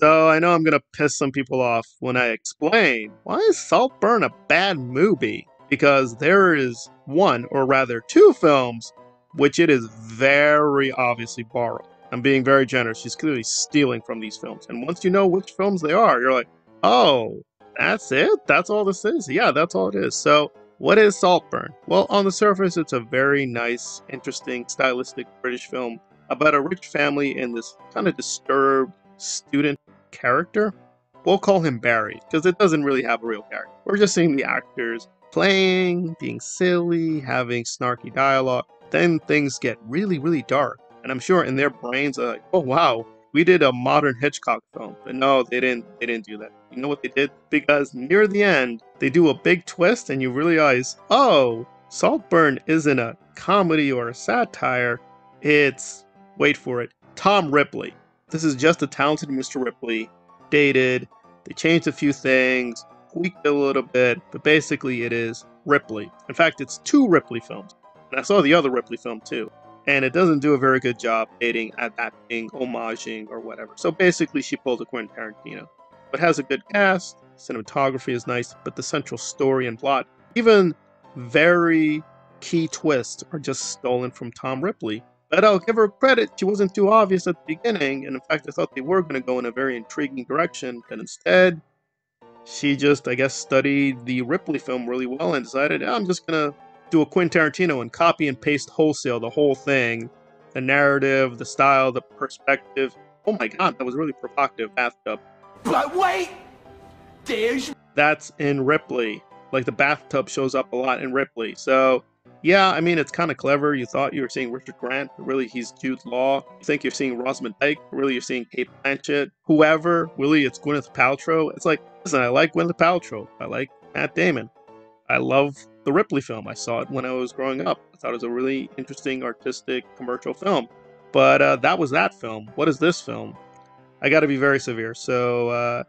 So I know I'm gonna piss some people off when I explain why is Saltburn a bad movie? Because there is one, or rather two films, which it is very obviously borrowed. I'm being very generous. She's clearly stealing from these films. And once you know which films they are, you're like, oh, that's it? That's all this is? Yeah, that's all it is. So what is Saltburn? Well, on the surface, it's a very nice, interesting, stylistic British film about a rich family and this kind of disturbed student character. We'll call him Barry, because it doesn't really have a real character. We're just seeing the actors playing, being silly, having snarky dialogue. Then things get really, really dark. And I'm sure in their brains are like, oh wow, we did a modern Hitchcock film. But no, they didn't do that. You know what they did? Because near the end, they do a big twist and you realize, oh, Saltburn isn't a comedy or a satire. It's, wait for it, Tom Ripley. This is just a talented Mr. Ripley, dated. They changed a few things, tweaked it a little bit, but basically it is Ripley. In fact, it's two Ripley films. And I saw the other Ripley film too. And it doesn't do a very good job dating, adapting, homaging, or whatever. So basically, she pulled a Quentin Tarantino. But has a good cast, cinematography is nice, but the central story and plot, even very key twists, are just stolen from Tom Ripley. But I'll give her credit, she wasn't too obvious at the beginning, and in fact, I thought they were going to go in a very intriguing direction, but instead, she just, I guess, studied the Ripley film really well and decided, I'm just going to do a Quentin Tarantino and copy and paste wholesale the whole thing. The narrative, the style, the perspective. Oh my god, that was really provocative. Bathtub. But wait! There's... That's in Ripley. Like, the bathtub shows up a lot in Ripley. So, yeah, I mean, it's kind of clever. You thought you were seeing Richard Grant, but really he's Jude Law. You think you're seeing Rosamund Pike, but really you're seeing Kate Blanchett. Whoever, really it's Gwyneth Paltrow. It's like, listen, I like Gwyneth Paltrow. I like Matt Damon. I love the Ripley film. I saw it when I was growing up. I thought it was a really interesting, artistic, commercial film. But that was that film. What is this film? I got to be very severe. So,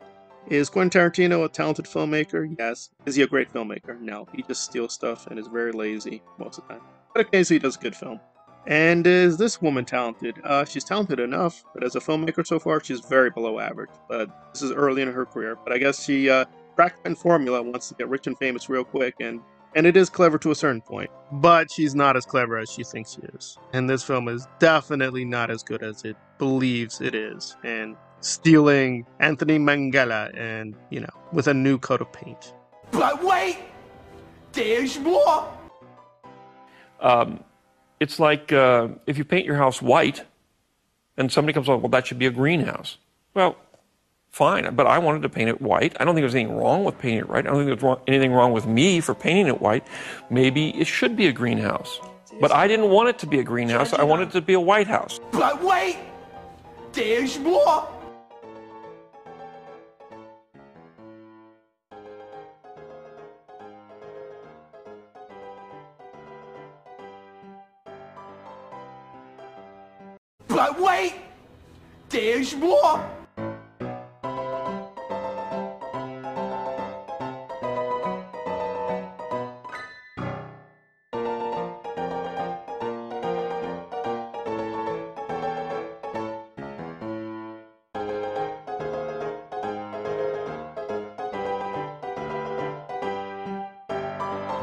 is Quentin Tarantino a talented filmmaker? Yes. Is he a great filmmaker? No. He just steals stuff and is very lazy most of the time. But occasionally he does a good film. And is this woman talented? She's talented enough, but as a filmmaker so far, she's very below average. But this is early in her career. But I guess she cracked that formula, wants to get rich and famous real quick, and it is clever to a certain point. But she's not as clever as she thinks she is. And this film is definitely not as good as it believes it is. And stealing Anthony Mangala and, with a new coat of paint. But wait! There's more! It's like if you paint your house white and somebody comes along, well, that should be a greenhouse. Well, fine, but I wanted to paint it white. I don't think there's anything wrong with painting it white. I don't think there's anything wrong with me for painting it white. Maybe it should be a greenhouse. But I didn't want it to be a greenhouse. I wanted it to be a White House. But wait! There's more! But wait! There's more!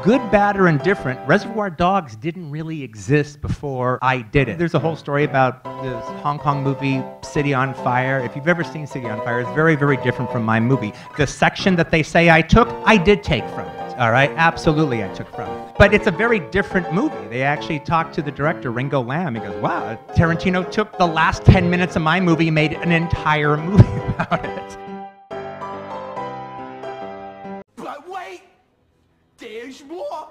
Good, Bad, or Indifferent, Reservoir Dogs didn't really exist before I did it. There's a whole story about this Hong Kong movie, City on Fire. If you've ever seen City on Fire, it's very, very different from my movie. The section that they say I took, I did take from it, all right? Absolutely I took from it. But it's a very different movie. They actually talked to the director, Ringo Lam. He goes, wow, Tarantino took the last 10 minutes of my movie and made an entire movie about it. But wait! There's more!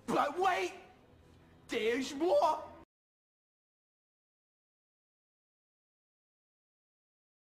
But wait! There's more!